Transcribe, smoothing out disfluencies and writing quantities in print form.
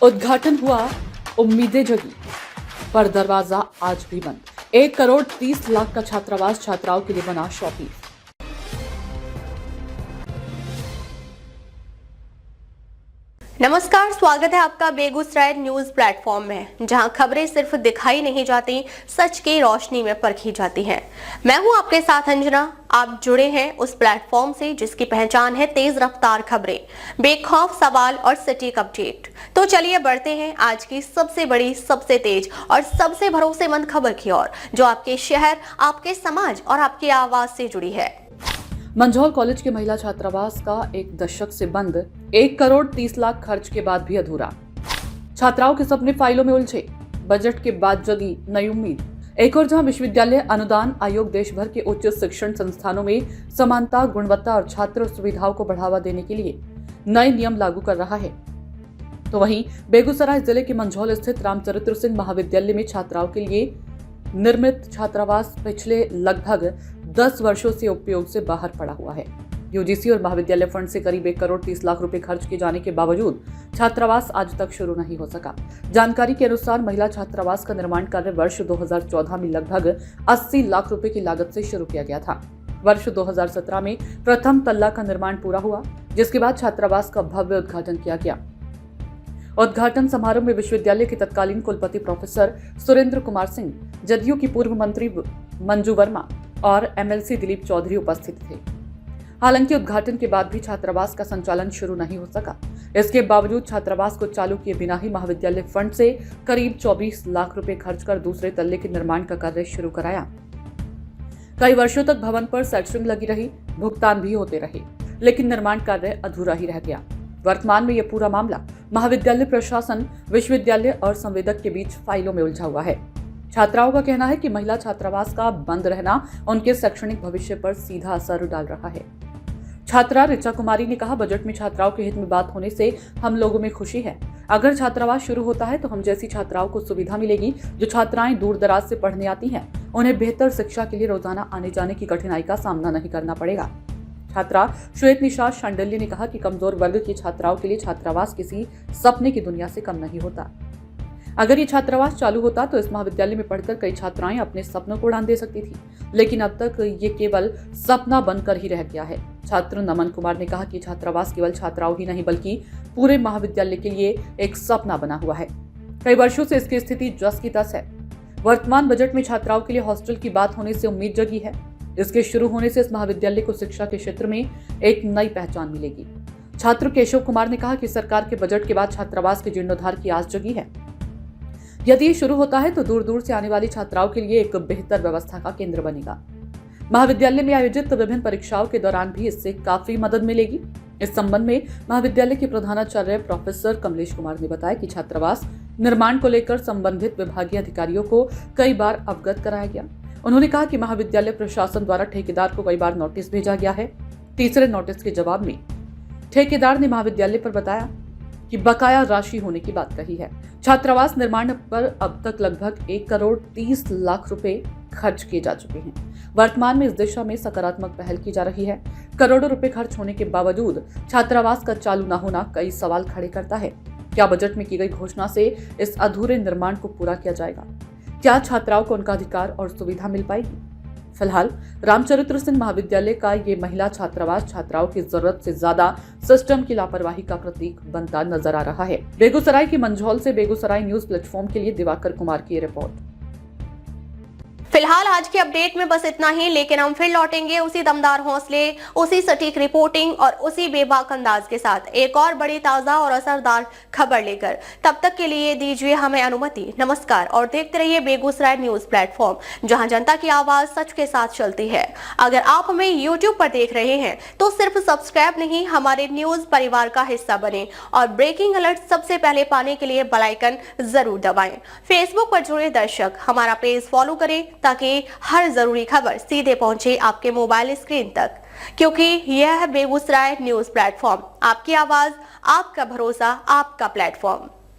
उद्घाटन हुआ, उम्मीदें जगी, पर दरवाजा आज भी बंद। 1 करोड़ 30 लाख का छात्रावास छात्राओं के लिए बना शॉपीस। नमस्कार, स्वागत है आपका बेगूसराय न्यूज प्लेटफॉर्म में, जहां खबरें सिर्फ दिखाई नहीं जाती, सच की रोशनी में परखी जाती हैं। मैं हूं आपके साथ अंजना। आप जुड़े हैं उस प्लेटफॉर्म से जिसकी पहचान है तेज रफ्तार खबरें, बेखौफ सवाल और सटीक अपडेट। तो चलिए बढ़ते हैं आज की सबसे बड़ी, सबसे तेज और सबसे भरोसेमंद खबर की ओर, जो आपके शहर, आपके समाज और आपकी आवाज से जुड़ी है। मंझौल कॉलेज के महिला छात्रावास का 1 दशक से बंद, 1 करोड़ 30 लाख खर्च के बाद भी अधूरा। छात्राओं के सपने फाइलों में उलझे, बजट के बाद जगी नई उम्मीद। एक और जहां विश्वविद्यालय अनुदान आयोग देश भर के उच्च शिक्षण संस्थानों में समानता, गुणवत्ता और छात्र सुविधाओं को बढ़ावा देने के लिए नए नियम लागू कर रहा है, तो वहीं बेगूसराय जिले के मंझौल स्थित रामचरित्र सिंह महाविद्यालय में छात्राओं के लिए निर्मित छात्रावास पिछले लगभग 10 वर्षों से उपयोग से बाहर पड़ा हुआ है। यूजीसी और महाविद्यालय फंड से करीब 1 करोड़ 30 लाख रुपए खर्च किए जाने के बावजूद छात्रावास आज तक शुरू नहीं हो सका। जानकारी के अनुसार महिला छात्रावास का निर्माण कार्य वर्ष 2014 में लगभग 80 लाख रुपए की लागत से शुरू किया गया था। वर्ष 2017 में प्रथम तल्ला का निर्माण पूरा हुआ, जिसके बाद छात्रावास का भव्य उद्घाटन किया गया। उद्घाटन समारोह में विश्वविद्यालय के तत्कालीन कुलपति प्रोफेसर सुरेंद्र कुमार सिंह, जदयू की पूर्व मंत्री मंजू वर्मा और एमएलसी दिलीप चौधरी उपस्थित थे। हालांकि उद्घाटन के बाद भी छात्रावास का संचालन शुरू नहीं हो सका। इसके बावजूद छात्रावास को चालू किए बिना ही महाविद्यालय फंड से करीब 24 लाख रुपए खर्च कर दूसरे तल्ले के निर्माण का कार्य शुरू कराया। कई वर्षों तक भवन पर सेट्रिंग लगी रही, भुगतान भी होते रहे, लेकिन निर्माण कार्य अधूरा ही रह गया। वर्तमान में यह पूरा मामला महाविद्यालय प्रशासन, विश्वविद्यालय और संवेदक के बीच फाइलों में उलझा हुआ है। छात्राओं का कहना है कि महिला छात्रावास का बंद रहना उनके शैक्षणिक भविष्य पर सीधा असर डाल रहा है। छात्रा ऋचा कुमारी ने कहा, बजट में छात्राओं के हित में बात होने से हम लोगों में खुशी है। अगर छात्रावास शुरू होता है तो हम जैसी छात्राओं को सुविधा मिलेगी। जो छात्राएं दूर दराज से पढ़ने आती हैं, उन्हें बेहतर शिक्षा के लिए रोजाना आने जाने की कठिनाई का सामना नहीं करना पड़ेगा। छात्रा श्वेत निषाद शांडल्य ने कहा कि कमजोर वर्ग की छात्राओं के लिए छात्रावास किसी सपने की दुनिया से कम नहीं होता। अगर ये छात्रावास चालू होता तो इस महाविद्यालय में पढ़कर कई छात्राएं अपने सपनों को उड़ान दे सकती थी, लेकिन अब तक ये केवल सपना बनकर ही रह गया है। छात्र नमन कुमार ने कहा कि छात्रावास केवल छात्राओं ही नहीं बल्कि पूरे महाविद्यालय के लिए एक सपना बना हुआ है। कई वर्षों से इसकी स्थिति जस की तस है। वर्तमान बजट में छात्राओं के लिए हॉस्टल की बात होने से उम्मीद जगी है। इसके शुरू होने से इस महाविद्यालय को शिक्षा के क्षेत्र में एक नई पहचान मिलेगी। छात्र केशव कुमार ने कहा कि सरकार के बजट के बाद छात्रावास के जीर्णोद्धार की आस जगी है। यदि ये शुरू होता है तो दूर दूर से आने वाली छात्राओं के लिए एक बेहतर व्यवस्था का केंद्र बनेगा। महाविद्यालय में आयोजित विभिन्न परीक्षाओं के दौरान भी इससे काफी मदद मिलेगी। इस संबंध में महाविद्यालय के प्रधानाचार्य प्रोफेसर कमलेश कुमार ने बताया कि छात्रावास निर्माण को लेकर संबंधित विभागीय अधिकारियों को कई बार अवगत कराया गया। उन्होंने कहा कि महाविद्यालय प्रशासन द्वारा ठेकेदार को कई बार नोटिस भेजा गया है। तीसरे नोटिस के जवाब में ठेकेदार ने महाविद्यालय पर बताया कि बकाया राशि होने की बात कही है। छात्रावास निर्माण पर अब तक लगभग 1 करोड़ 30 लाख रुपए खर्च किए जा चुके हैं। वर्तमान में इस दिशा में सकारात्मक पहल की जा रही है। करोड़ों रुपए खर्च होने के बावजूद छात्रावास का चालू न होना कई सवाल खड़े करता है। क्या बजट में की गई घोषणा से इस अधूरे निर्माण को पूरा किया जाएगा? क्या छात्राओं को उनका अधिकार और सुविधा मिल पाएगी? फिलहाल रामचरित्र सिंह महाविद्यालय का ये महिला छात्रावास छात्राओं की जरूरत से ज्यादा सिस्टम की लापरवाही का प्रतीक बनता नजर आ रहा है। बेगूसराय की मंझौल से बेगूसराय न्यूज प्लेटफॉर्म के लिए दिवाकर कुमार की रिपोर्ट। फिलहाल आज के अपडेट में बस इतना ही, लेकिन हम फिर लौटेंगे उसी दमदार हौसले, उसी सटीक रिपोर्टिंग और उसी बेबाक अंदाज के साथ एक और बड़ी, ताजा और असरदार खबर लेकर। तब तक के लिए दीजिए हमें अनुमति। नमस्कार और देखते रहिए बेगूसराय न्यूज प्लेटफॉर्म, जहां जनता की आवाज सच के साथ चलती है। अगर आप हमें यूट्यूब पर देख रहे हैं तो सिर्फ सब्सक्राइब नहीं, हमारे न्यूज परिवार का हिस्सा बने और ब्रेकिंग अलर्ट सबसे पहले पाने के लिए बेल आइकन जरूर दबाएं। फेसबुक पर जुड़े दर्शक हमारा पेज फॉलो करें ताकि हर जरूरी खबर सीधे पहुंचे आपके मोबाइल स्क्रीन तक, क्योंकि यह है बेगूसराय न्यूज प्लेटफॉर्म, आपकी आवाज, आपका भरोसा, आपका प्लेटफॉर्म।